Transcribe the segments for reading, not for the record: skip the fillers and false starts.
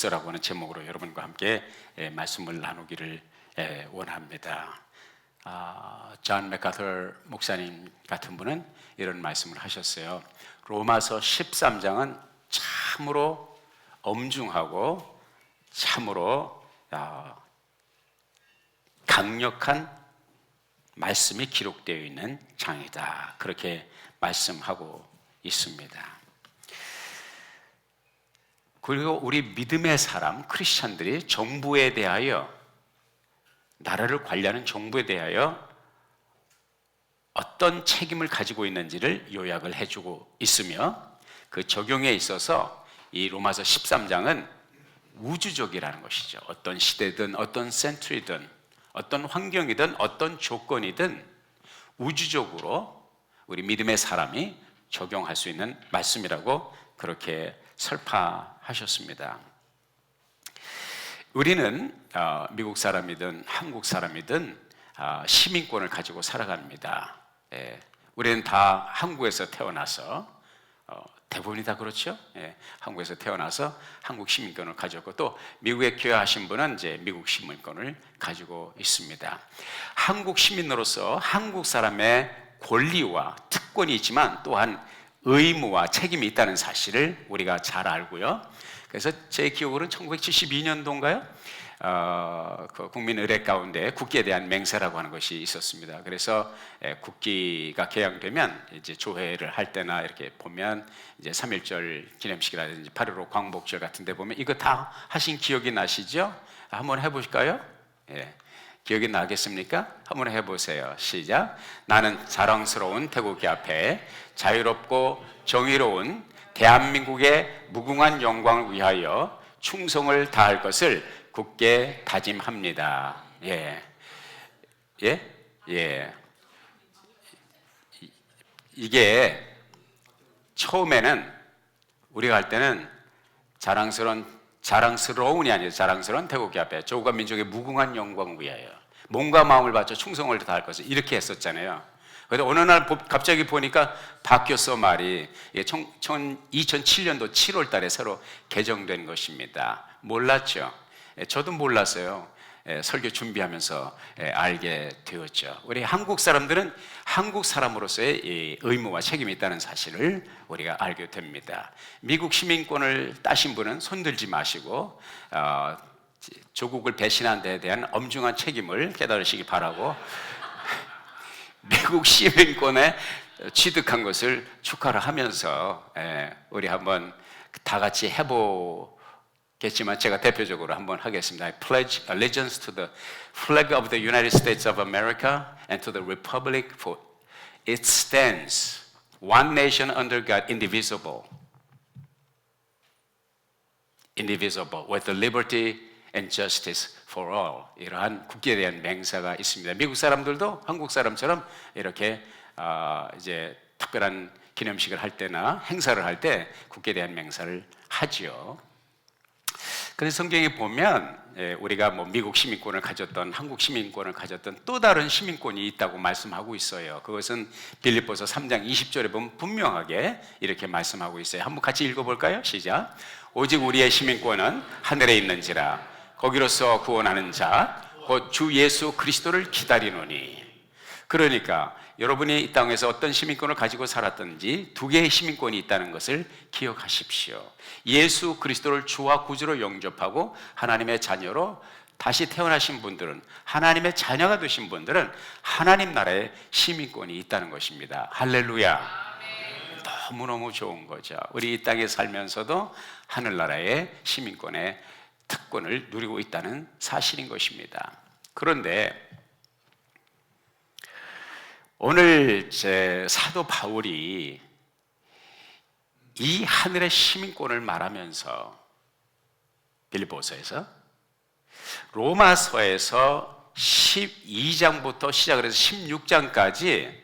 질서라고 하는 제목으로 여러분과 함께 말씀을 나누기를 원합니다. 존 맥카터 목사님 같은 분은 이런 말씀을 하셨어요. 로마서 13장은 참으로 엄중하고 참으로 강력한 말씀이 기록되어 있는 장이다, 그렇게 말씀하고 있습니다. 그리고 우리 믿음의 사람, 크리스찬들이 정부에 대하여, 나라를 관리하는 정부에 대하여 어떤 책임을 가지고 있는지를 요약을 해주고 있으며, 그 적용에 있어서 이 로마서 13장은 우주적이라는 것이죠. 어떤 시대든 어떤 센트리든 어떤 환경이든 어떤 조건이든 우주적으로 우리 믿음의 사람이 적용할 수 있는 말씀이라고 그렇게 설파하셨습니다. 우리는 미국 사람이든 한국 사람이든 시민권을 가지고 살아갑니다. 우리는 다 한국에서 태어나서, 대부분이 다 그렇죠. 한국에서 태어나서 한국 시민권을 가졌고, 또 미국에 귀화하신 분은 이제 미국 시민권을 가지고 있습니다. 한국 시민으로서 한국 사람의 권리와 특권이 있지만 또한 의무와 책임이 있다는 사실을 우리가 잘 알고요. 그래서 제 기억으로는 1972년도인가요? 그 국민의례 가운데 국기에 대한 맹세라고 하는 것이 있었습니다. 그래서 국기가 개양되면 이제 조회를 할 때나 이렇게 보면 이제 3.1절 기념식이라든지 8.15 광복절 같은 데 보면 이거 다 하신 기억이 나시죠? 한번 해보실까요? 기억이 나겠습니까? 한번 해보세요. 시작. 나는 자랑스러운 태국이 앞에 자유롭고 정의로운 대한민국의 무궁한 영광을 위하여 충성을 다할 것을 굳게 다짐합니다. 이게 처음에는 우리가 할 때는 자랑스러운이 아니라 자랑스러운 태국이 앞에 조국과 민족의 무궁한 영광을 위하여 몸과 마음을 바쳐 충성을 다할 것을, 이렇게 했었잖아요. 그런데 어느 날 갑자기 보니까 바뀌었어, 말이. 2007년도 7월 달에 새로 개정된 것입니다. 몰랐죠? 저도 몰랐어요. 설교 준비하면서 알게 되었죠. 우리 한국 사람들은 한국 사람으로서의 의무와 책임이 있다는 사실을 우리가 알게 됩니다. 미국 시민권을 따신 분은 손들지 마시고 조국을 배신한 데에 대한 엄중한 책임을 깨달으시기 바라고, 미국 시민권에 취득한 것을 축하를 하면서 우리 한번 다 같이 해보겠지만 제가 대표적으로 한번 하겠습니다. I pledge allegiance to the flag of the United States of America and to the republic for it stands, one nation under God, indivisible, with the liberty and justice for all. 이러한 국기에 대한 맹세가 있습니다. 미국 사람들도 한국 사람처럼 이렇게 이제 특별한 기념식을 할 때나 행사를 할 때 국기에 대한 맹세를 하지요. 그래서 성경에 보면 우리가 미국 시민권을 가졌던, 한국 시민권을 가졌던 또 다른 시민권이 있다고 말씀하고 있어요. 그것은 빌립보서 3장 20절에 보면 분명하게 이렇게 말씀하고 있어요. 한번 같이 읽어볼까요? 시작. 오직 우리의 시민권은 하늘에 있는지라 거기로서 구원하는 자 곧 주 예수 그리스도를 기다리노니. 그러니까 여러분이 이 땅에서 어떤 시민권을 가지고 살았든지 두 개의 시민권이 있다는 것을 기억하십시오. 예수 그리스도를 주와 구주로 영접하고 하나님의 자녀로 다시 태어나신 분들은, 하나님의 자녀가 되신 분들은 하나님 나라의 시민권이 있다는 것입니다. 할렐루야. 너무너무 좋은 거죠. 우리 이 땅에 살면서도 하늘나라의 시민권의 특권을 누리고 있다는 사실인 것입니다. 그런데 오늘 제 사도 바울이 이 하늘의 시민권을 말하면서 빌립보서에서, 로마서에서 12장부터 시작을 해서 16장까지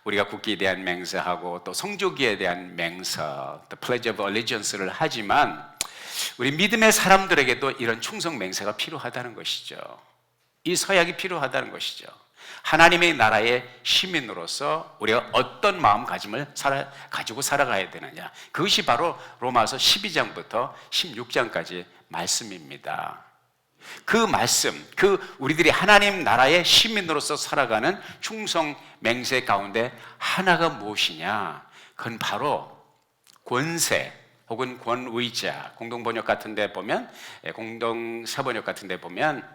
우리가 국기에 대한 맹세하고 또 성조기에 대한 맹세, The Pledge of Allegiance를 하지만 우리 믿음의 사람들에게도 이런 충성 맹세가 필요하다는 것이죠. 이 서약이 필요하다는 것이죠. 하나님의 나라의 시민으로서 우리가 어떤 마음가짐을 가지고 살아가야 되느냐, 그것이 바로 로마서 12장부터 16장까지 말씀입니다. 그 말씀, 우리들이 하나님 나라의 시민으로서 살아가는 충성 맹세 가운데 하나가 무엇이냐? 그건 바로 권세 혹은 권위자, 공동번역 같은 데 보면, 공동사번역 같은 데 보면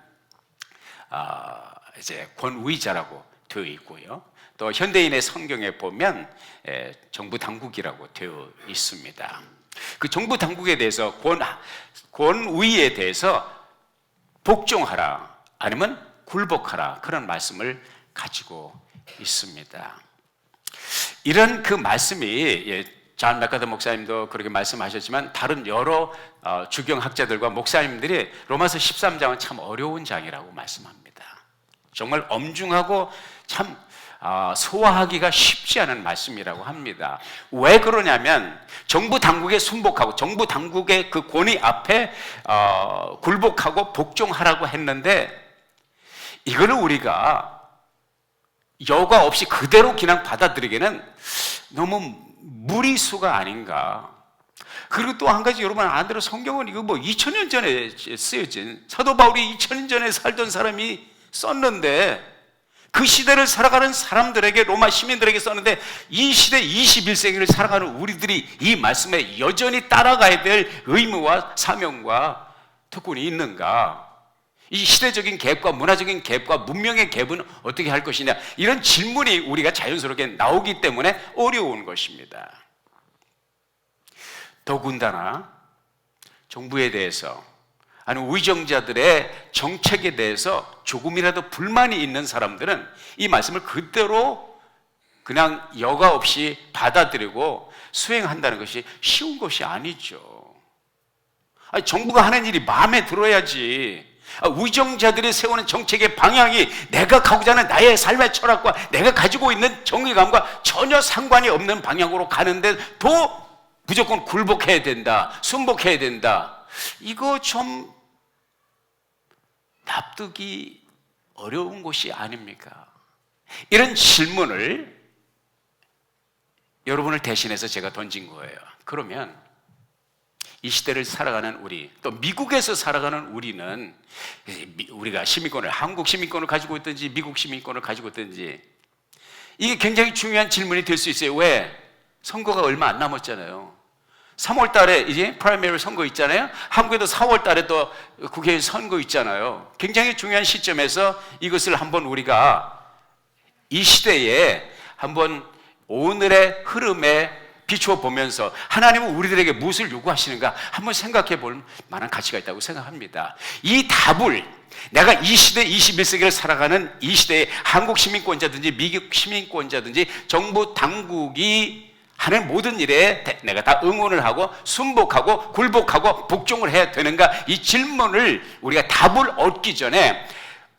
이제 권위자라고 되어 있고요. 또 현대인의 성경에 보면 정부 당국이라고 되어 있습니다. 그 정부 당국에 대해서 권위에 대해서 복종하라 아니면 굴복하라, 그런 말씀을 가지고 있습니다. 이런 그 말씀이 존 맥카더 목사님도 그렇게 말씀하셨지만 다른 여러 주경학자들과 목사님들이 로마서 13장은 참 어려운 장이라고 말씀합니다. 정말 엄중하고 참 소화하기가 쉽지 않은 말씀이라고 합니다. 왜 그러냐면 정부 당국에 순복하고 정부 당국의 그 권위 앞에 굴복하고 복종하라고 했는데, 이거를 우리가 여과 없이 그대로 그냥 받아들이기는 너무 무리수가 아닌가. 그리고 또 한 가지, 여러분 안대로 성경은 이거 2000년 전에 쓰여진, 사도 바울이 2000년 전에 살던 사람이 썼는데, 그 시대를 살아가는 사람들에게, 로마 시민들에게 썼는데, 이 시대 21세기를 살아가는 우리들이 이 말씀에 여전히 따라가야 될 의무와 사명과 특권이 있는가? 이 시대적인 갭과 문화적인 갭과 문명의 갭은 어떻게 할 것이냐, 이런 질문이 우리가 자연스럽게 나오기 때문에 어려운 것입니다. 더군다나 정부에 대해서, 아니 위정자들의 정책에 대해서 조금이라도 불만이 있는 사람들은 이 말씀을 그대로 그냥 여과 없이 받아들이고 수행한다는 것이 쉬운 것이 아니죠. 아니, 정부가 하는 일이 마음에 들어야지. 위정자들이 세우는 정책의 방향이 내가 가고자 하는 나의 삶의 철학과 내가 가지고 있는 정의감과 전혀 상관이 없는 방향으로 가는데 도 무조건 굴복해야 된다, 순복해야 된다, 이거 좀 납득이 어려운 것이 아닙니까? 이런 질문을 여러분을 대신해서 제가 던진 거예요. 그러면 이 시대를 살아가는 우리, 또 미국에서 살아가는 우리는, 우리가 시민권을, 한국 시민권을 가지고 있든지 미국 시민권을 가지고 있든지, 이게 굉장히 중요한 질문이 될 수 있어요. 왜? 선거가 얼마 안 남았잖아요. 3월 달에 이제 프라이머리 선거 있잖아요. 한국에도 4월 달에 또 국회의원 선거 있잖아요. 굉장히 중요한 시점에서 이것을 한번 우리가 이 시대에 한번 오늘의 흐름에 비추어 보면서 하나님은 우리들에게 무엇을 요구하시는가 한번 생각해 볼 만한 가치가 있다고 생각합니다. 이 답을 내가 이 시대 21세기를 살아가는 이 시대의 한국 시민권자든지 미국 시민권자든지 정부 당국이 하는 모든 일에 내가 다 응원을 하고 순복하고 굴복하고 복종을 해야 되는가, 이 질문을 우리가 답을 얻기 전에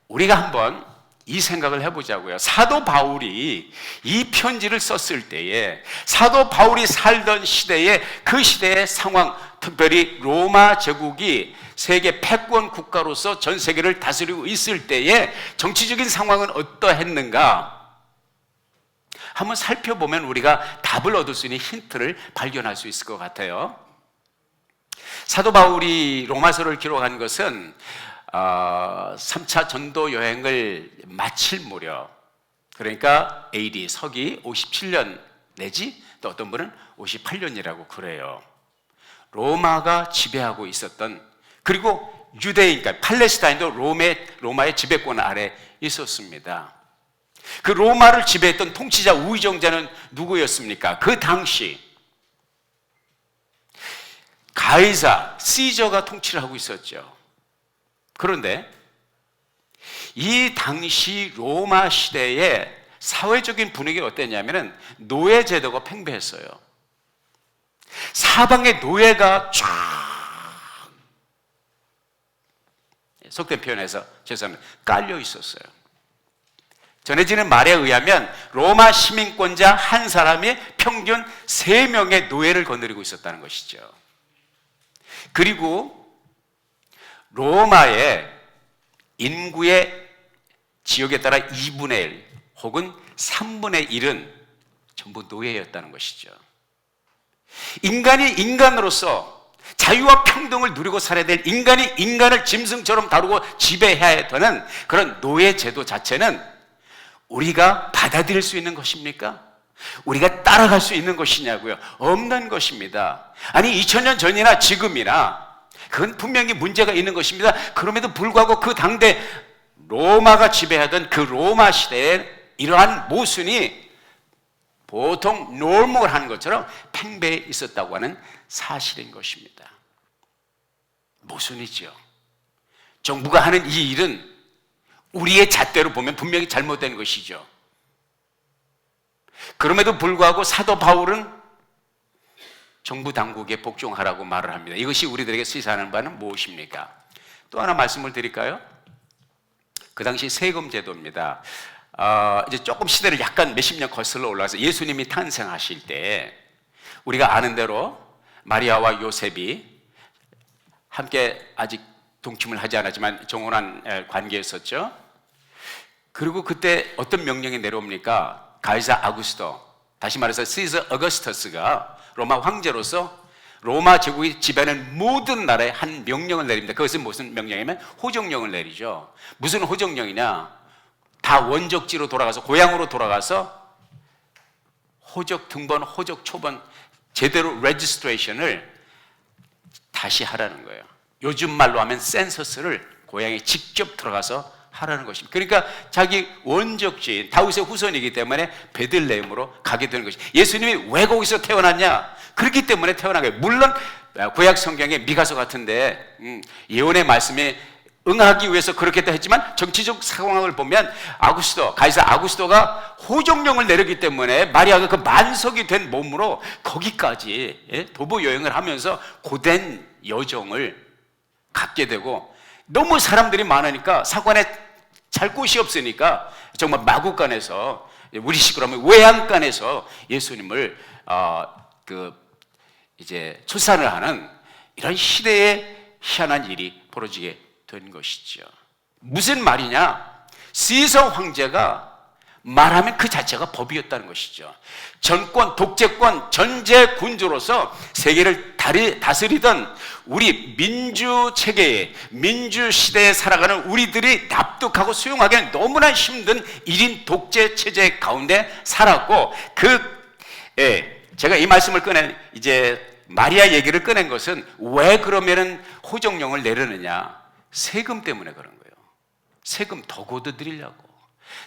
우리가 한번 이 생각을 해보자고요. 사도 바울이 이 편지를 썼을 때에, 사도 바울이 살던 시대에 그 시대의 상황, 특별히 로마 제국이 세계 패권 국가로서 전 세계를 다스리고 있을 때에 정치적인 상황은 어떠했는가 한번 살펴보면 우리가 답을 얻을 수 있는 힌트를 발견할 수 있을 것 같아요. 사도 바울이 로마서를 기록한 것은 3차 전도 여행을 마칠 무렵, 그러니까 AD 서기 57년 내지 또 어떤 분은 58년이라고 그래요. 로마가 지배하고 있었던, 그리고 유대인, 그러니까 팔레스타인도 로마의 지배권 아래 있었습니다. 그 로마를 지배했던 통치자 우의정자는 누구였습니까? 그 당시 가이사, 시저가 통치를 하고 있었죠. 그런데 이 당시 로마 시대의 사회적인 분위기가 어땠냐면 노예 제도가 팽배했어요. 사방에 노예가 쫙, 속된 표현에서 죄송합니다, 깔려 있었어요. 전해지는 말에 의하면 로마 시민권자 한 사람이 평균 3명의 노예를 거느리고 있었다는 것이죠. 그리고 로마의 인구의 지역에 따라 2분의 1 혹은 3분의 1은 전부 노예였다는 것이죠. 인간이 인간으로서 자유와 평등을 누리고 살아야 될 인간이 인간을 짐승처럼 다루고 지배해야 되는 그런 노예 제도 자체는 우리가 받아들일 수 있는 것입니까? 우리가 따라갈 수 있는 것이냐고요? 없는 것입니다. 아니 2000년 전이나 지금이나 그건 분명히 문제가 있는 것입니다. 그럼에도 불구하고 그 당대 로마가 지배하던 그 로마 시대에 이러한 모순이 보통 놀목을 하는 것처럼 팽배해 있었다고 하는 사실인 것입니다. 모순이죠. 정부가 하는 이 일은 우리의 잣대로 보면 분명히 잘못된 것이죠. 그럼에도 불구하고 사도 바울은 정부 당국에 복종하라고 말을 합니다. 이것이 우리들에게 시사하는 바는 무엇입니까? 또 하나 말씀을 드릴까요? 그 당시 세금 제도입니다. 이제 조금 시대를 약간 몇십 년 거슬러 올라가서 예수님이 탄생하실 때 우리가 아는 대로 마리아와 요셉이 함께 아직 동침을 하지 않았지만 정혼한 관계였었죠. 그리고 그때 어떤 명령이 내려옵니까? 가이사 아구스토, 다시 말해서 시저 어거스터스가 로마 황제로서 로마 제국이 지배하는 모든 나라에 한 명령을 내립니다. 그것은 무슨 명령이냐면 호정령을 내리죠. 무슨 호정령이냐? 다 원적지로 돌아가서 고향으로 돌아가서 호적 등본, 호적 초본 제대로 레지스트레이션을 다시 하라는 거예요. 요즘 말로 하면 센서스를 고향에 직접 들어가서 하라는 것입니다. 그러니까 자기 원적지인 다윗의 후손이기 때문에 베들레헴으로 가게 되는 것이. 예수님이 왜 거기서 태어났냐? 그렇기 때문에 태어난 거예요. 물론 구약 성경의 미가서 같은데 예언의 말씀에 응하기 위해서 그렇게 했지만 정치적 상황을 보면 가이사 아구스토가 호정령을 내렸기 때문에 마리아가 그 만석이 된 몸으로 거기까지 도보 여행을 하면서 고된 여정을 갖게 되고, 너무 사람들이 많으니까 사관에 잘 곳이 없으니까 정말 마구간에서, 우리 식으로 하면 외양간에서 예수님을 이제 출산을 하는 이런 시대에 희한한 일이 벌어지게 된 것이죠. 무슨 말이냐? 시서 황제가 말하면 그 자체가 법이었다는 것이죠. 전권, 독재권, 전제군주로서 세계를 다스리던 우리 민주체계에, 민주시대에 살아가는 우리들이 납득하고 수용하기는 너무나 힘든 1인 독재체제 가운데 살았고, 제가 이 말씀을 이제 마리아 얘기를 꺼낸 것은 왜 그러면은 호정령을 내려느냐? 세금 때문에 그런 거예요. 세금 더 걷어들이려고.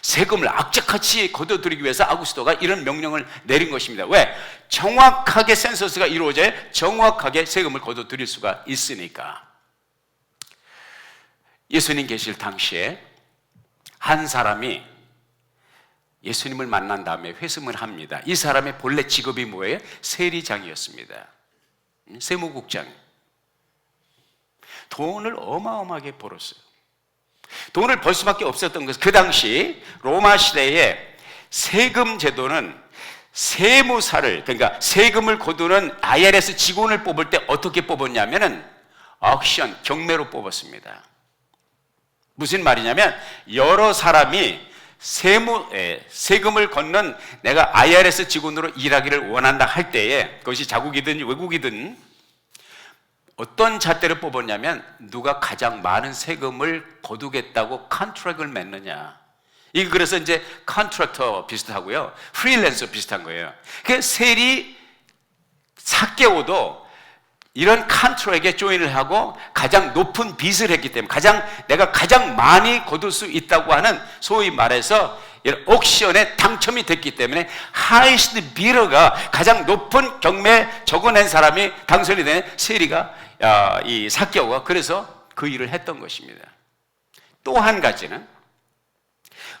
세금을 악착같이 걷어들이기 위해서 아구스토가 이런 명령을 내린 것입니다. 왜? 정확하게 센서스가 이루어져야 정확하게 세금을 걷어들일 수가 있으니까. 예수님 계실 당시에 한 사람이 예수님을 만난 다음에 회심을 합니다. 이 사람의 본래 직업이 뭐예요? 세리장이었습니다. 세무국장. 돈을 어마어마하게 벌었어요. 돈을 벌 수밖에 없었던 것은 그 당시 로마 시대에 세금 제도는 세무사를, 그러니까 세금을 거두는 IRS 직원을 뽑을 때 어떻게 뽑았냐면은 옥션, 경매로 뽑았습니다. 무슨 말이냐면 여러 사람이 세금을 걷는 내가 IRS 직원으로 일하기를 원한다 할 때에, 그것이 자국이든 외국이든 어떤 잣대를 뽑았냐면 누가 가장 많은 세금을 거두겠다고 컨트랙을 맺느냐. 이게 그래서 이제 컨트랙터 비슷하고요, 프리랜서 비슷한 거예요. 그 세리 사개오도 이런 컨트랙에 조인을 하고 가장 높은 빚을 했기 때문에 내가 가장 많이 거둘 수 있다고 하는, 소위 말해서 옥션에 당첨이 됐기 때문에 하이스트 비더가 가장 높은 경매에 적어낸 사람이 당선이 되는 세리가 이 사개오가 그래서 그 일을 했던 것입니다. 또 한 가지는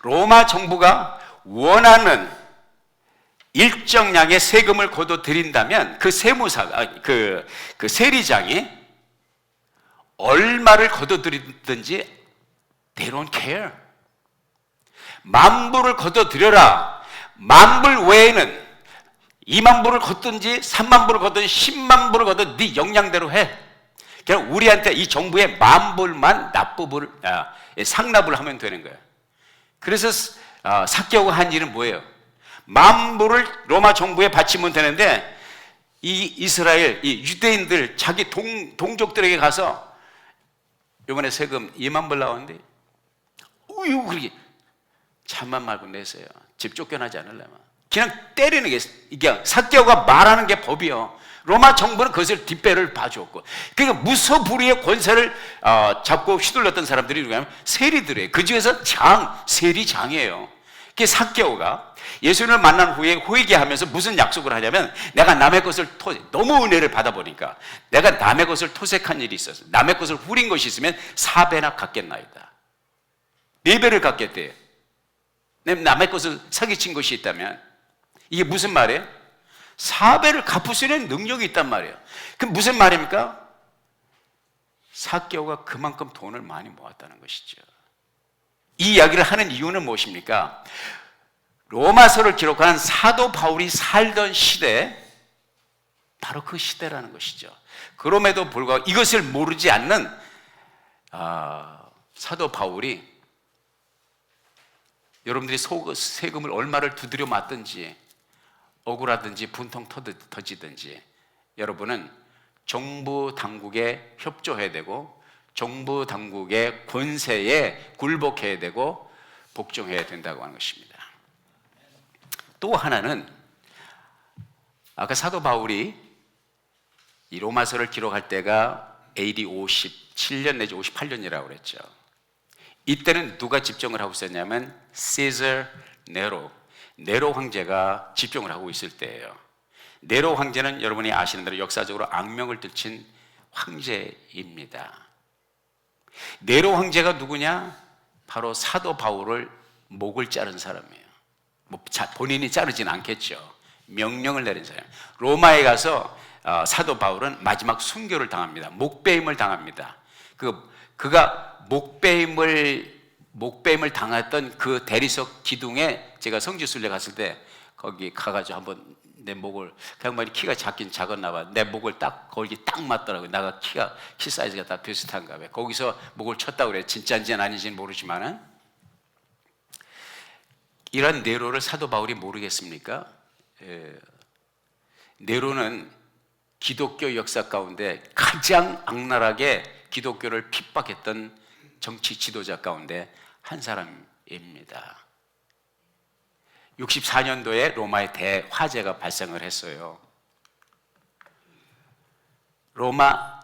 로마 정부가 원하는 일정량의 세금을 거둬들인다면 그 세무사가, 그 세리장이 얼마를 거둬들이든지 they don't care. 10,000불을 거둬들여라. 10,000불 외에는 20,000불을 걷든지 30,000불을 걷든지 100,000불을 걷든 네 역량대로 해. 그냥 우리한테 이 정부에 10,000불만 상납을 하면 되는 거예요. 그래서 삭개오가 한 일은 뭐예요? 만부를 로마 정부에 바치면 되는데 이 이스라엘, 이 유대인들 자기 동족들에게 가서 이번에 세금 2만 불 나오는데 우유 그렇게 참만 말고 내세요. 집 쫓겨나지 않으려면 그냥 때리는 게 이게 삭개오가 말하는 게 법이요. 로마 정부는 그것을 뒷배를 봐주었고, 그러니까 무소불위의 권세를 잡고 휘둘렀던 사람들이 누구냐면 세리들이에요. 그 중에서 세리장이에요. 그 삭개오가 예수님을 만난 후에 회개하면서 무슨 약속을 하냐면, 내가 남의 것을 너무 은혜를 받아보니까 내가 남의 것을 토색한 일이 있어서 남의 것을 후린 것이 있으면 4배나 갚겠나이다. 4배를 갚겠대요. 남의 것을 사기친 것이 있다면. 이게 무슨 말이에요? 4배를 갚을 수 있는 능력이 있단 말이에요. 그럼 무슨 말입니까? 삭개오가 그만큼 돈을 많이 모았다는 것이죠. 이 이야기를 하는 이유는 무엇입니까? 로마서를 기록한 사도 바울이 살던 시대, 바로 그 시대라는 것이죠. 그럼에도 불구하고 이것을 모르지 않는 사도 바울이 여러분들이 세금을 얼마를 두드려 맞든지 억울하든지 분통 터지든지 여러분은 정부 당국에 협조해야 되고 정부 당국의 권세에 굴복해야 되고 복종해야 된다고 하는 것입니다. 또 하나는 아까 사도 바울이 이 로마서를 기록할 때가 AD 57년 내지 58년이라고 그랬죠. 이때는 누가 집정을 하고 있었냐면 시저 네로 황제가 집정을 하고 있을 때예요. 네로 황제는 여러분이 아시는 대로 역사적으로 악명을 떨친 황제입니다. 네로 황제가 누구냐? 바로 사도 바울을 목을 자른 사람이에요. 본인이 자르진 않겠죠. 명령을 내린 사람. 로마에 가서 사도 바울은 마지막 순교를 당합니다. 목배임을 당합니다. 그가 목배임을 당했던 그 대리석 기둥에 제가 성지순례 갔을 때 거기 가가지고 한번 내 목을, 그 양반이 키가 작긴 작았나 봐. 내 목을 거기 딱 맞더라고요. 나가 키 사이즈가 다 비슷한가 봐. 거기서 목을 쳤다고 그래. 진짜인지 아닌지는 모르지만은 이런 네로를 사도 바울이 모르겠습니까? 네로는 기독교 역사 가운데 가장 악랄하게 기독교를 핍박했던 정치 지도자 가운데 한 사람입니다. 64년도에 로마의 대화재가 발생을 했어요. 로마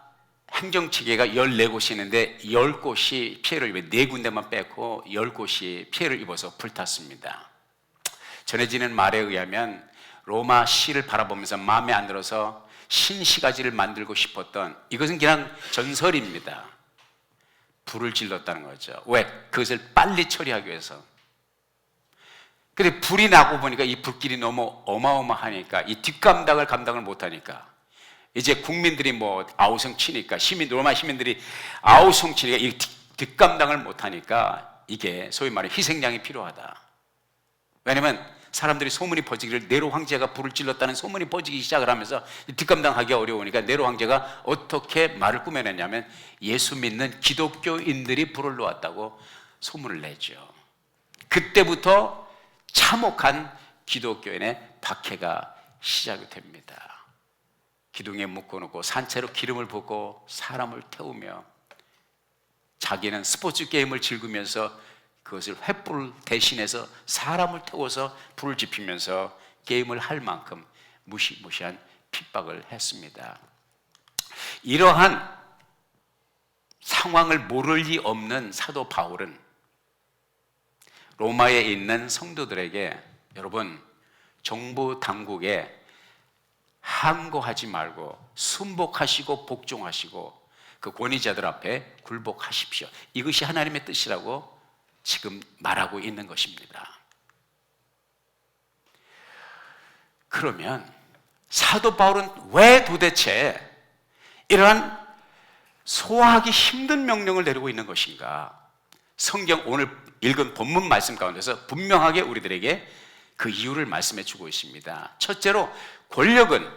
행정체계가 14곳이 있는데 10곳이 피해를 입어 4군데만 빼고 10곳이 피해를 입어서 불탔습니다. 전해지는 말에 의하면 로마 시를 바라보면서 마음에 안 들어서 신시가지를 만들고 싶었던, 이것은 그냥 전설입니다. 불을 질렀다는 거죠. 왜? 그것을 빨리 처리하기 위해서. 근데 불이 나고 보니까 이 불길이 너무 어마어마하니까 이 뒷감당을 감당을 못하니까 이제 국민들이 아우성 치니까 로마 시민들이 아우성 치니까 이 뒷감당을 못하니까 이게 소위 말해 희생양이 필요하다. 왜냐면 사람들이 소문이 퍼지기를 네로 황제가 불을 질렀다는 소문이 퍼지기 시작을 하면서 뒷감당하기 어려우니까 네로 황제가 어떻게 말을 꾸며냈냐면 예수 믿는 기독교인들이 불을 놓았다고 소문을 내죠. 그때부터 참혹한 기독교인의 박해가 시작이 됩니다. 기둥에 묶어놓고 산채로 기름을 붓고 사람을 태우며 자기는 스포츠 게임을 즐기면서 그것을 횃불 대신해서 사람을 태워서 불을 지피면서 게임을 할 만큼 무시무시한 핍박을 했습니다. 이러한 상황을 모를 리 없는 사도 바울은 로마에 있는 성도들에게, 여러분, 정부 당국에 항거하지 말고 순복하시고 복종하시고 그 권위자들 앞에 굴복하십시오. 이것이 하나님의 뜻이라고 지금 말하고 있는 것입니다. 그러면 사도 바울은 왜 도대체 이러한 소화하기 힘든 명령을 내리고 있는 것인가? 성경 오늘 읽은 본문 말씀 가운데서 분명하게 우리들에게 그 이유를 말씀해 주고 있습니다. 첫째로 권력은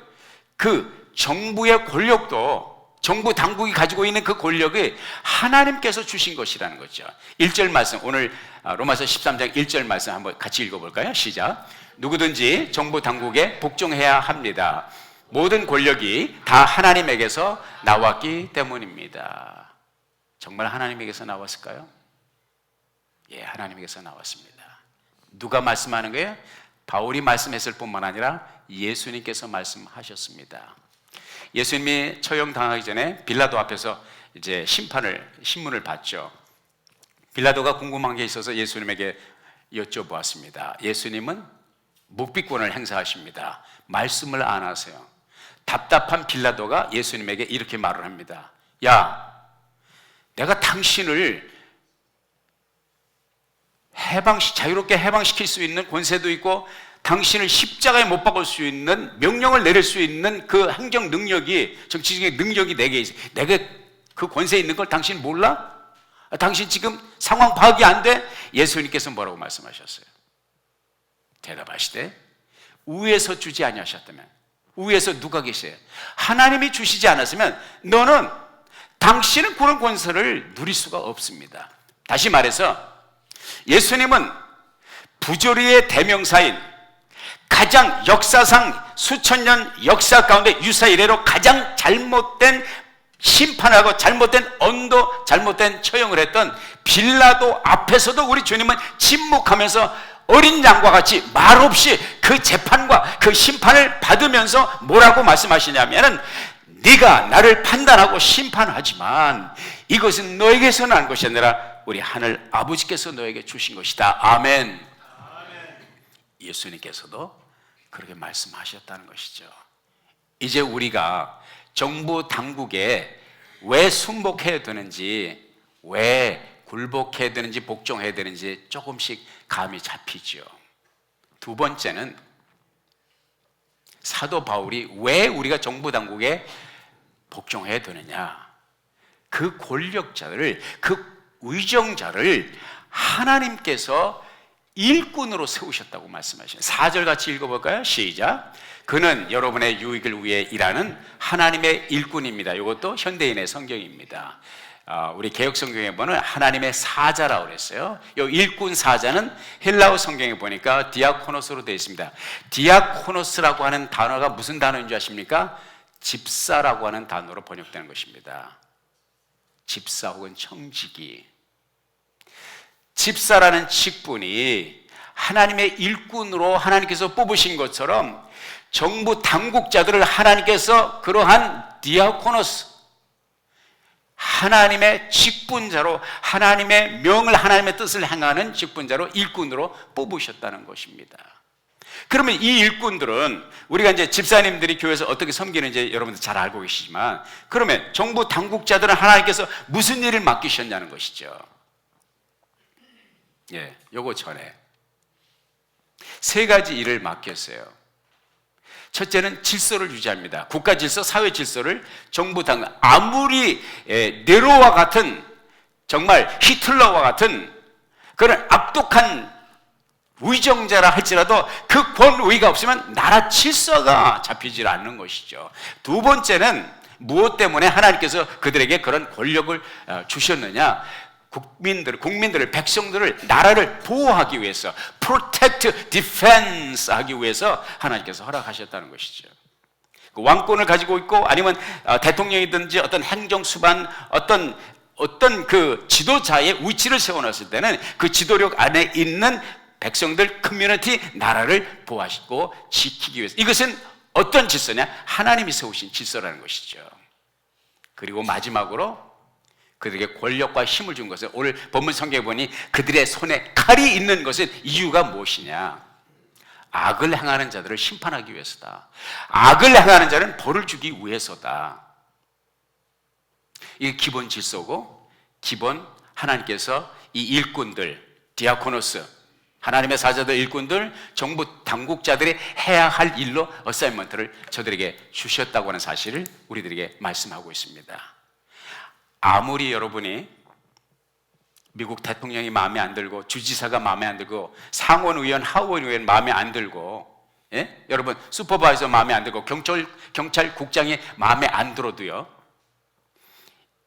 그 정부의 권력도 정부 당국이 가지고 있는 그 권력이 하나님께서 주신 것이라는 거죠. 1절 말씀, 오늘 로마서 13장 1절 말씀 한번 같이 읽어볼까요? 시작. 누구든지 정부 당국에 복종해야 합니다. 모든 권력이 다 하나님에게서 나왔기 때문입니다. 정말 하나님에게서 나왔을까요? 예, 하나님에게서 나왔습니다. 누가 말씀하는 거예요? 바울이 말씀했을 뿐만 아니라 예수님께서 말씀하셨습니다. 예수님이 처형당하기 전에 빌라도 앞에서 이제 신문을 받죠. 빌라도가 궁금한 게 있어서 예수님에게 여쭤보았습니다. 예수님은 묵비권을 행사하십니다. 말씀을 안 하세요. 답답한 빌라도가 예수님에게 이렇게 말을 합니다. 야, 내가 당신을 자유롭게 해방시킬 수 있는 권세도 있고 당신을 십자가에 못 박을 수 있는 명령을 내릴 수 있는 그 행정 능력이, 정치적인 능력이 내게 있어. 내가 그 권세에 있는 걸 당신 몰라? 당신 지금 상황 파악이 안 돼? 예수님께서 뭐라고 말씀하셨어요? 대답하시되 위에서 주지 아니하셨다면, 위에서 누가 계세요? 하나님이 주시지 않았으면 너는, 당신은 그런 권세를 누릴 수가 없습니다. 다시 말해서 예수님은 부조리의 대명사인, 가장 역사상 수천 년 역사 가운데 유사 이래로 가장 잘못된 심판하고 잘못된 언도, 잘못된 처형을 했던 빌라도 앞에서도 우리 주님은 침묵하면서 어린 양과 같이 말없이 그 재판과 그 심판을 받으면서 뭐라고 말씀하시냐면, 네가 나를 판단하고 심판하지만 이것은 너에게서 난 것이 아니라 우리 하늘 아버지께서 너에게 주신 것이다. 아멘. 예수님께서도 그렇게 말씀하셨다는 것이죠. 이제 우리가 정부 당국에 왜 순복해야 되는지, 왜 굴복해야 되는지, 복종해야 되는지 조금씩 감이 잡히죠. 두 번째는 사도 바울이 왜 우리가 정부 당국에 복종해야 되느냐, 그 권력자를, 그 위정자를 하나님께서 일꾼으로 세우셨다고 말씀하시죠. 4절 같이 읽어볼까요? 시작. 그는 여러분의 유익을 위해 일하는 하나님의 일꾼입니다. 이것도 현대인의 성경입니다. 우리 개혁 성경에 보면 하나님의 사자라고 그랬어요. 이 일꾼 사자는 헬라어 성경에 보니까 디아코노스로 되어 있습니다. 디아코노스라고 하는 단어가 무슨 단어인 줄 아십니까? 집사라고 하는 단어로 번역되는 것입니다. 집사 혹은 청지기. 집사라는 직분이 하나님의 일꾼으로 하나님께서 뽑으신 것처럼 정부 당국자들을 하나님께서 그러한 디아코노스, 하나님의 직분자로, 하나님의 명을, 하나님의 뜻을 행하는 직분자로, 일꾼으로 뽑으셨다는 것입니다. 그러면 이 일꾼들은, 우리가 이제 집사님들이 교회에서 어떻게 섬기는지 여러분들 잘 알고 계시지만, 그러면 정부 당국자들은 하나님께서 무슨 일을 맡기셨냐는 것이죠. 예, 요거 전에 세 가지 일을 맡겼어요. 첫째는 질서를 유지합니다. 국가 질서, 사회 질서를 정부 당국, 아무리 네로와 같은, 정말 히틀러와 같은 그런 악독한 위정자라 할지라도 그 권위가 없으면 나라 질서가 잡히질 않는 것이죠. 두 번째는 무엇 때문에 하나님께서 그들에게 그런 권력을 주셨느냐? 국민들을, 백성들을, 나라를 보호하기 위해서, protect, defense 하기 위해서 하나님께서 허락하셨다는 것이죠. 그 왕권을 가지고 있고, 아니면 대통령이든지 어떤 행정수반, 어떤 그 지도자의 위치를 세워놨을 때는 그 지도력 안에 있는 백성들, 커뮤니티, 나라를 보호하시고 지키기 위해서. 이것은 어떤 질서냐? 하나님이 세우신 질서라는 것이죠. 그리고 마지막으로 그들에게 권력과 힘을 준 것은, 오늘 본문 성경에 보니 그들의 손에 칼이 있는 것은 이유가 무엇이냐? 악을 행하는 자들을 심판하기 위해서다. 악을 행하는 자는 벌을 주기 위해서다. 이게 기본 질서고, 기본 하나님께서 이 일꾼들, 디아코노스, 하나님의 사자들, 일꾼들, 정부 당국자들이 해야 할 일로 어사이먼트를 저들에게 주셨다고 하는 사실을 우리들에게 말씀하고 있습니다. 아무리 여러분이 미국 대통령이 마음에 안 들고, 주지사가 마음에 안 들고, 상원의원, 하원의원 마음에 안 들고, 예? 여러분 슈퍼바이저 마음에 안 들고, 경찰국장이 마음에 안 들어도요,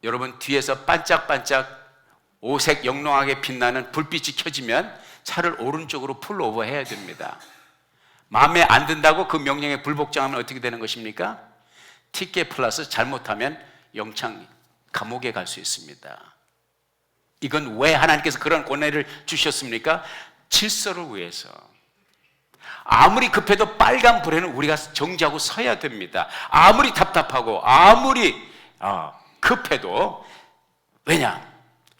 여러분 뒤에서 반짝반짝 오색 영롱하게 빛나는 불빛이 켜지면 차를 오른쪽으로 풀오버 해야 됩니다. 마음에 안 든다고 그 명령에 불복종하면 어떻게 되는 것입니까? 티켓 플러스 잘못하면 영창 감옥에 갈 수 있습니다. 이건 왜 하나님께서 그런 권한을 주셨습니까? 질서를 위해서. 아무리 급해도 빨간 불에는 우리가 정지하고 서야 됩니다. 아무리 답답하고 아무리 급해도, 왜냐?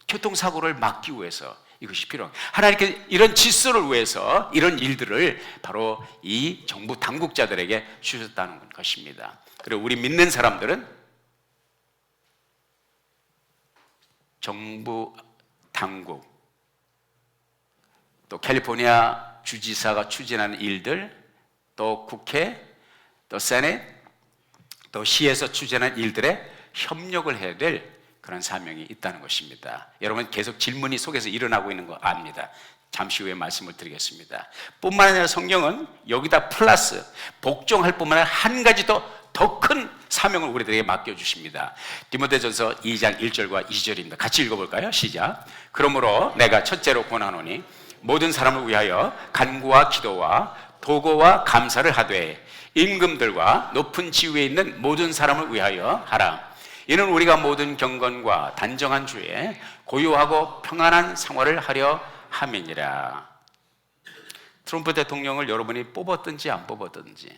교통사고를 막기 위해서 이것이 필요합니다. 하나님께서 이런 질서를 위해서 이런 일들을 바로 이 정부 당국자들에게 주셨다는 것입니다. 그리고 우리 믿는 사람들은 정부 당국, 또 캘리포니아 주지사가 추진하는 일들, 또 국회, 또 세넷, 또 시에서 추진하는 일들에 협력을 해야 될 그런 사명이 있다는 것입니다. 여러분 계속 질문이 속에서 일어나고 있는 거 압니다. 잠시 후에 말씀을 드리겠습니다. 뿐만 아니라 성경은 여기다 플러스 복종할 뿐만 아니라 한 가지 더 큰 사명을 우리들에게 맡겨주십니다. 디모데전서 2장 1절과 2절입니다. 같이 읽어볼까요? 시작. 그러므로 내가 첫째로 권하노니 모든 사람을 위하여 간구와 기도와 도고와 감사를 하되 임금들과 높은 지위에 있는 모든 사람을 위하여 하라. 이는 우리가 모든 경건과 단정한 주에 고요하고 평안한 생활을 하려 함이니라. 트럼프 대통령을 여러분이 뽑았든지 안 뽑았든지,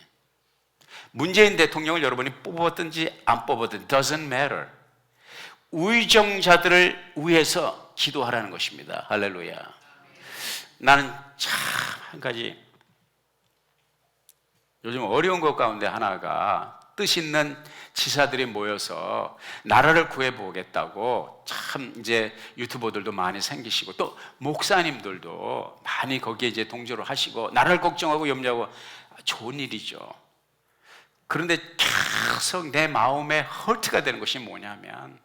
문재인 대통령을 여러분이 뽑았든지 안 뽑았든지 doesn't matter. 우의정자들을 위해서 기도하라는 것입니다. 할렐루야. 나는 참 한 가지 요즘 어려운 것 가운데 하나가, 뜻 있는 지사들이 모여서 나라를 구해보겠다고 참 이제 유튜버들도 많이 생기시고, 또 목사님들도 많이 거기에 이제 동조를 하시고 나라를 걱정하고 염려하고, 좋은 일이죠. 그런데 계속 내 마음에 허트가 되는 것이 뭐냐면,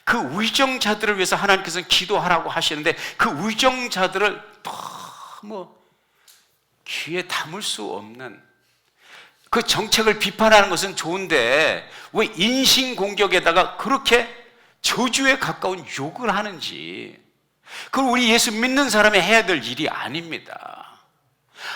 그 우의정자들을 위해서 하나님께서는 기도하라고 하시는데 그 우의정자들을 너무 귀에 담을 수 없는, 그 정책을 비판하는 것은 좋은데 왜 인신공격에다가 그렇게 저주에 가까운 욕을 하는지, 그건 우리 예수 믿는 사람이 해야 될 일이 아닙니다.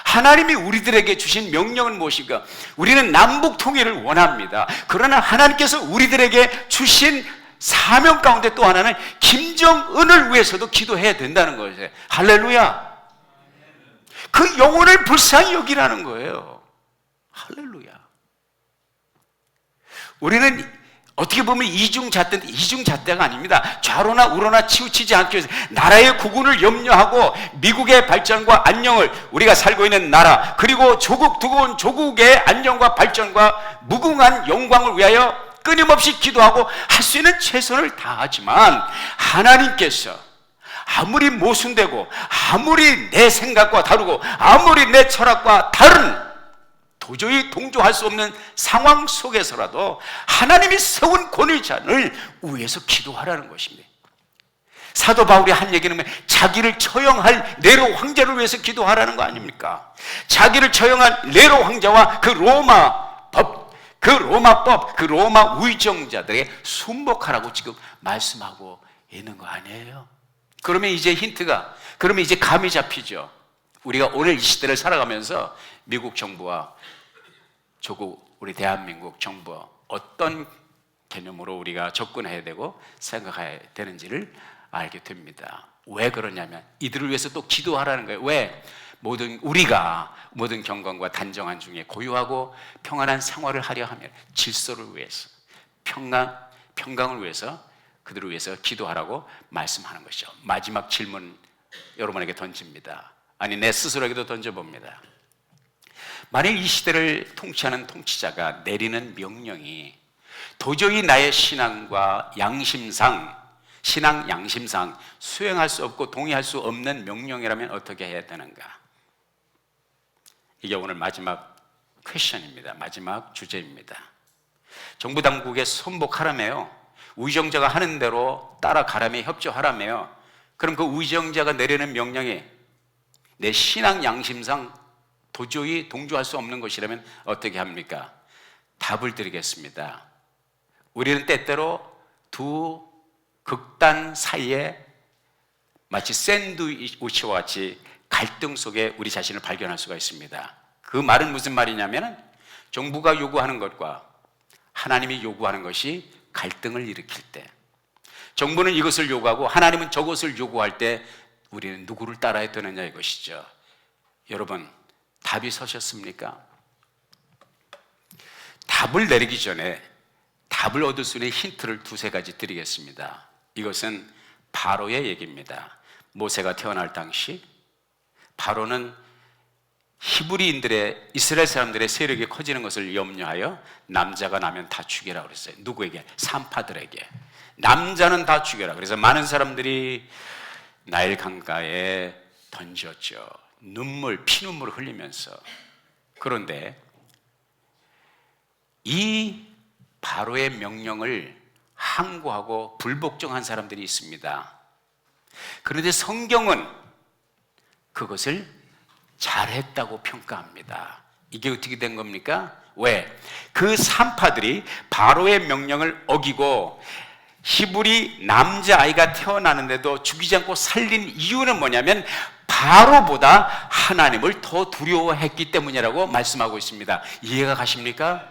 하나님이 우리들에게 주신 명령은 무엇인가? 우리는 남북 통일을 원합니다. 그러나 하나님께서 우리들에게 주신 사명 가운데 또 하나는 김정은을 위해서도 기도해야 된다는 거예요. 할렐루야. 그 영혼을 불쌍히 여기라는 거예요. 할렐루야. 우리는 어떻게 보면 이중잣대인데 이중잣대가 아닙니다. 좌로나 우로나 치우치지 않기 위해서 나라의 국운을 염려하고 미국의 발전과 안녕을, 우리가 살고 있는 나라, 그리고 조국 두고온 조국의 안녕과 발전과 무궁한 영광을 위하여 끊임없이 기도하고 할 수 있는 최선을 다하지만, 하나님께서 아무리 모순되고 아무리 내 생각과 다르고 아무리 내 철학과 다른, 도저히 동조할 수 없는 상황 속에서라도 하나님이 세운 권위자를 위해서 기도하라는 것입니다. 사도 바울이 한 얘기는 자기를 처형할 네로 황제를 위해서 기도하라는 거 아닙니까? 자기를 처형한 네로 황제와 그 로마법, 그 로마 우의정자들에게 순복하라고 지금 말씀하고 있는 거 아니에요? 그러면 이제 힌트가, 그러면 이제 감이 잡히죠. 우리가 오늘 이 시대를 살아가면서 미국 정부와 조국, 우리 대한민국 정부와 어떤 개념으로 우리가 접근해야 되고 생각해야 되는지를 알게 됩니다. 왜 그러냐면 이들을 위해서 또 기도하라는 거예요. 왜? 우리가 모든 경건과 단정한 중에 고요하고 평안한 생활을 하려 하면 질서를 위해서, 평강을 위해서, 그들을 위해서 기도하라고 말씀하는 것이죠. 마지막 질문 여러분에게 던집니다. 아니, 내 스스로에게도 던져봅니다. 만일 이 시대를 통치하는 통치자가 내리는 명령이 도저히 나의 신앙과 양심상, 신앙 양심상 수행할 수 없고 동의할 수 없는 명령이라면 어떻게 해야 되는가? 이게 오늘 마지막 퀘션입니다. 마지막 주제입니다. 정부 당국에 순복하라며요. 우의정자가 하는 대로 따라가라며, 협조하라며요. 그럼 그 우의정자가 내리는 명령이 내 신앙 양심상 도저히 동조할 수 없는 것이라면 어떻게 합니까? 답을 드리겠습니다. 우리는 때때로 두 극단 사이에 마치 샌드위치와 같이 갈등 속에 우리 자신을 발견할 수가 있습니다. 그 말은 무슨 말이냐면 정부가 요구하는 것과 하나님이 요구하는 것이 갈등을 일으킬 때, 정부는 이것을 요구하고 하나님은 저것을 요구할 때 우리는 누구를 따라야 되느냐 이것이죠. 여러분, 답이 서셨습니까? 답을 내리기 전에 답을 얻을 수 있는 힌트를 두세 가지 드리겠습니다. 이것은 바로의 얘기입니다. 모세가 태어날 당시 바로는 히브리인들의, 이스라엘 사람들의 세력이 커지는 것을 염려하여 남자가 나면 다 죽여라 그랬어요. 누구에게? 산파들에게. 남자는 다 죽여라. 그래서 많은 사람들이 나일 강가에 던졌죠. 피눈물을 흘리면서. 그런데 이 바로의 명령을 항거하고 불복종한 사람들이 있습니다. 그런데 성경은 그것을 잘했다고 평가합니다. 이게 어떻게 된 겁니까? 왜? 그 산파들이 바로의 명령을 어기고 히브리 남자아이가 태어나는데도 죽이지 않고 살린 이유는 뭐냐면 바로보다 하나님을 더 두려워했기 때문이라고 말씀하고 있습니다. 이해가 가십니까?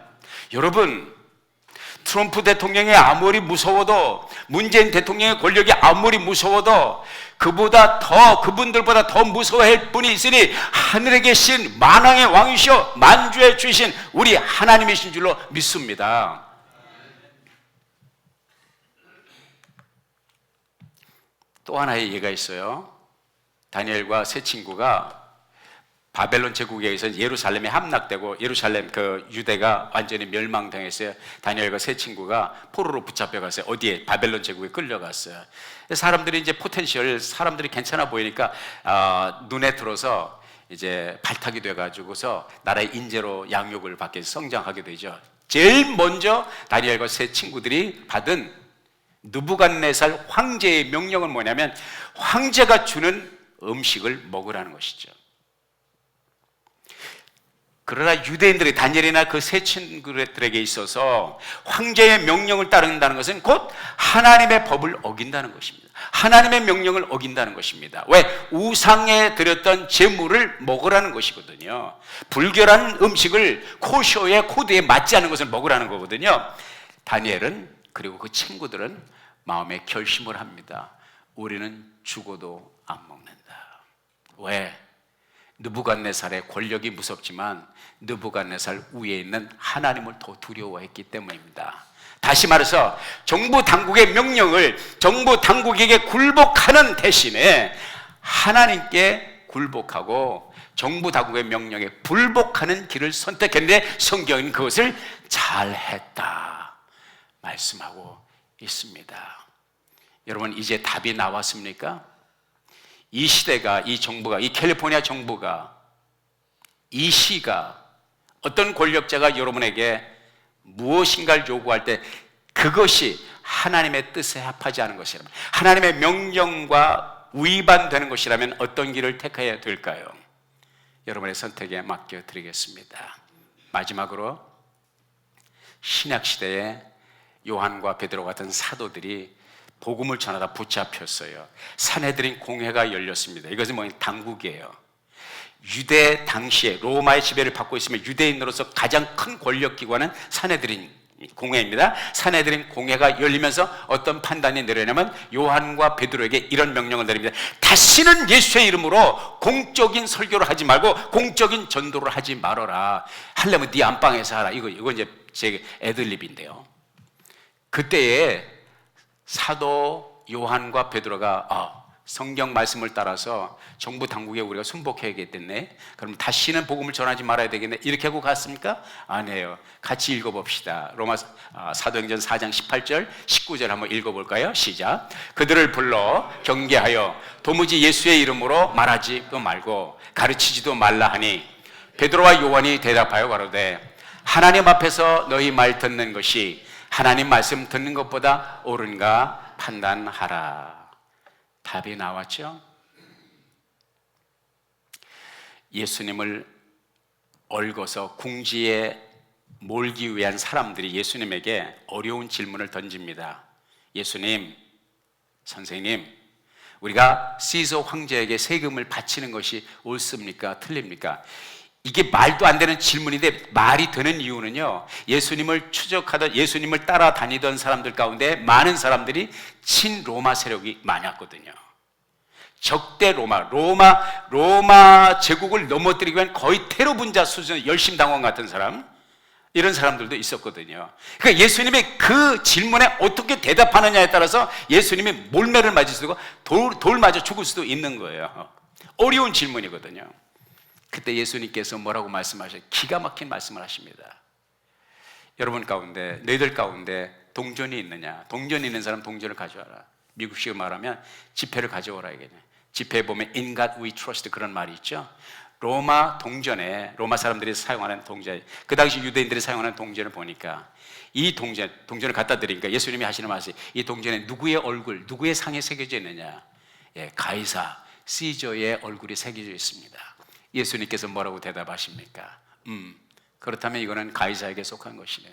여러분, 트럼프 대통령이 아무리 무서워도, 문재인 대통령의 권력이 아무리 무서워도 그분들보다 더 무서워할 분이 있으니 하늘에 계신 만왕의 왕이시여 만주의 주신 우리 하나님이신 줄로 믿습니다. 또 하나의 예가 있어요. 다니엘과 세 친구가 바벨론 제국에 의해서 예루살렘에 함락되고 예루살렘 유대가 완전히 멸망당했어요. 다니엘과 세 친구가 포로로 붙잡혀갔어요. 어디에? 바벨론 제국에 끌려갔어요. 사람들이 이제 사람들이 괜찮아 보이니까 눈에 들어서 이제 발탁이 돼가지고서 나라의 인재로 양육을 받게 성장하게 되죠. 제일 먼저 다니엘과 세 친구들이 받은 느부갓네살 황제의 명령은 뭐냐면 황제가 주는 음식을 먹으라는 것이죠. 그러나 유대인들이 다니엘이나 그 세 친구들에게 있어서 황제의 명령을 따른다는 것은 곧 하나님의 법을 어긴다는 것입니다. 하나님의 명령을 어긴다는 것입니다. 왜? 우상에 드렸던 제물을 먹으라는 것이거든요. 불결한 음식을 코쇼의 코드에 맞지 않는 것을 먹으라는 거거든요. 다니엘은, 그리고 그 친구들은 마음에 결심을 합니다. 우리는 죽어도 안 먹는다. 왜? 느부갓네살의 권력이 무섭지만 느부갓네살 위에 있는 하나님을 더 두려워했기 때문입니다. 다시 말해서 정부 당국의 명령을 정부 당국에게 굴복하는 대신에 하나님께 굴복하고 정부 당국의 명령에 불복하는 길을 선택했는데 성경은 그것을 잘했다 말씀하고 있습니다. 여러분, 이제 답이 나왔습니까? 이 시대가, 이 정부가, 이 캘리포니아 정부가, 이 시가 어떤 권력자가 여러분에게 무엇인가를 요구할 때 그것이 하나님의 뜻에 합하지 않은 것이라면, 하나님의 명령과 위반되는 것이라면 어떤 길을 택해야 될까요? 여러분의 선택에 맡겨드리겠습니다. 마지막으로 신약시대에 요한과 베드로 같은 사도들이 복음을 전하다 붙잡혔어요. 산헤드린 공회가 열렸습니다. 이것은 당국이에요. 유대 당시에 로마의 지배를 받고 있으면 유대인으로서 가장 큰 권력기관은 산헤드린 공회입니다. 산헤드린 공회가 열리면서 어떤 판단이 내려냐면 요한과 베드로에게 이런 명령을 내립니다. 다시는 예수의 이름으로 공적인 설교를 하지 말고 공적인 전도를 하지 말아라. 하려면 네 안방에서 하라. 이거 이제 제 애들립인데요. 그때에 사도 요한과 베드로가 성경 말씀을 따라서 정부 당국에 우리가 순복해야겠네. 그럼 다시는 복음을 전하지 말아야 되겠네. 이렇게 하고 갔습니까? 아니에요. 같이 읽어봅시다. 로마 사도행전 4장 18절 19절 한번 읽어볼까요? 시작. 그들을 불러 경계하여 도무지 예수의 이름으로 말하지도 말고 가르치지도 말라 하니 베드로와 요한이 대답하여 가로되 하나님 앞에서 너희 말 듣는 것이 하나님 말씀 듣는 것보다 옳은가 판단하라. 답이 나왔죠? 예수님을 얽어서 궁지에 몰기 위한 사람들이 예수님에게 어려운 질문을 던집니다. 예수님, 선생님, 우리가 시저 황제에게 세금을 바치는 것이 옳습니까? 틀립니까? 이게 말도 안 되는 질문인데 말이 되는 이유는요, 예수님을 추적하던, 예수님을 따라다니던 사람들 가운데 많은 사람들이 친로마 세력이 많았거든요. 적대 로마 제국을 넘어뜨리기 위한 거의 테러 분자 수준의 열심당원 같은 사람, 이런 사람들도 있었거든요. 그러니까 예수님의 그 질문에 어떻게 대답하느냐에 따라서 예수님이 몰매를 맞을 수도 있고 돌 맞아 죽을 수도 있는 거예요. 어려운 질문이거든요. 그때 예수님께서 뭐라고 말씀하셔요? 기가 막힌 말씀을 하십니다. 여러분 가운데, 너희들 가운데 동전이 있느냐? 동전이 있는 사람 동전을 가져와라. 미국식으로 말하면 지폐를 가져오라 이게. 지폐에 보면 In God we trust 그런 말이 있죠. 로마 동전에, 로마 사람들이 사용하는 동전, 그 당시 유대인들이 사용하는 동전을 보니까 이 동전을 갖다 드리니까 예수님이 하시는 말씀이, 이 동전에 누구의 얼굴, 누구의 상이 새겨져 있느냐? 예, 가이사 시저의 얼굴이 새겨져 있습니다. 예수님께서 뭐라고 대답하십니까? 그렇다면 이거는 가이사에게 속한 것이네.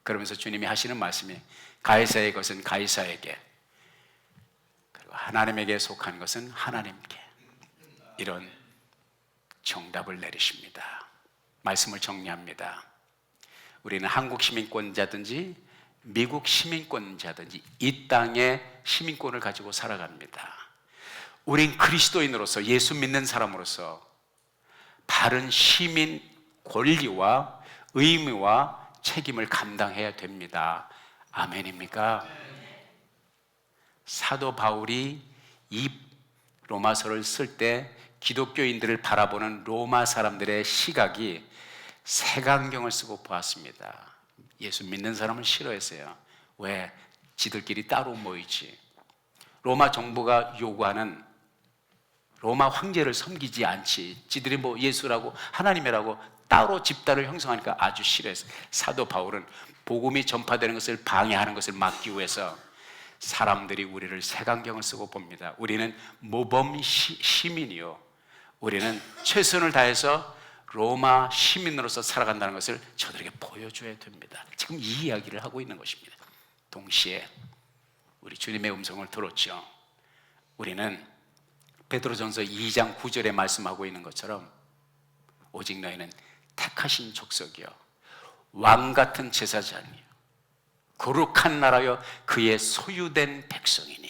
그러면서 주님이 하시는 말씀이, 가이사의 것은 가이사에게, 그리고 하나님에게 속한 것은 하나님께, 이런 정답을 내리십니다. 말씀을 정리합니다. 우리는 한국 시민권자든지 미국 시민권자든지 이 땅의 시민권을 가지고 살아갑니다. 우린 그리스도인으로서, 예수 믿는 사람으로서 바른 시민 권리와 의무와 책임을 감당해야 됩니다. 아멘입니까? 사도 바울이 이 로마서를 쓸 때 기독교인들을 바라보는 로마 사람들의 시각이 색안경을 쓰고 보았습니다. 예수 믿는 사람을 싫어했어요. 왜? 지들끼리 따로 모이지. 로마 정부가 요구하는 로마 황제를 섬기지 않지, 지들이 뭐 예수라고 하나님이라고 따로 집단을 형성하니까 아주 싫어했어요. 사도 바울은 복음이 전파되는 것을 방해하는 것을 막기 위해서 사람들이 우리를 색안경을 쓰고 봅니다. 우리는 모범 시민이요, 우리는 최선을 다해서 로마 시민으로서 살아간다는 것을 저들에게 보여줘야 됩니다. 지금 이 이야기를 하고 있는 것입니다. 동시에 우리 주님의 음성을 들었죠. 우리는 베드로전서 2장 9절에 말씀하고 있는 것처럼 오직 너희는 택하신 족속이요 왕같은 제사장이요 거룩한 나라요 그의 소유된 백성이니.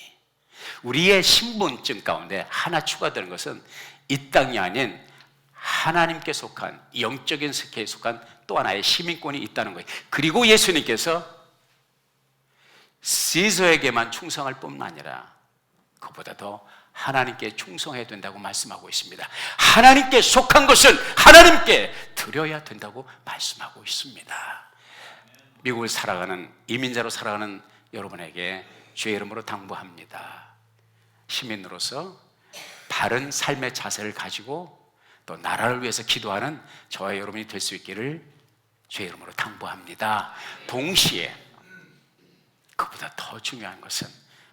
우리의 신분증 가운데 하나 추가되는 것은 이 땅이 아닌 하나님께 속한, 영적인 세계에 속한 또 하나의 시민권이 있다는 거예요. 그리고 예수님께서 시저에게만 충성할 뿐만 아니라 그보다 더 하나님께 충성해야 된다고 말씀하고 있습니다. 하나님께 속한 것은 하나님께 드려야 된다고 말씀하고 있습니다. 미국을 살아가는, 이민자로 살아가는 여러분에게 주의 이름으로 당부합니다. 시민으로서 바른 삶의 자세를 가지고 또 나라를 위해서 기도하는 저와 여러분이 될 수 있기를 주의 이름으로 당부합니다. 동시에 그보다 더 중요한 것은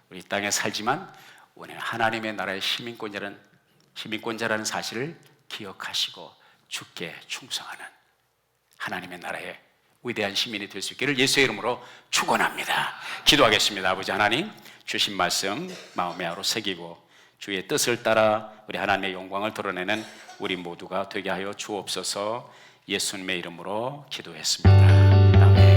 우리 땅에 살지만 우리는 하나님의 나라의 시민권자라는 사실을 기억하시고 주께 충성하는 하나님의 나라의 위대한 시민이 될 수 있기를 예수의 이름으로 축원합니다. 기도하겠습니다. 아버지 하나님, 주신 말씀 마음에 아로 새기고 주의 뜻을 따라 우리 하나님의 영광을 드러내는 우리 모두가 되게 하여 주옵소서. 예수님의 이름으로 기도했습니다. 아멘.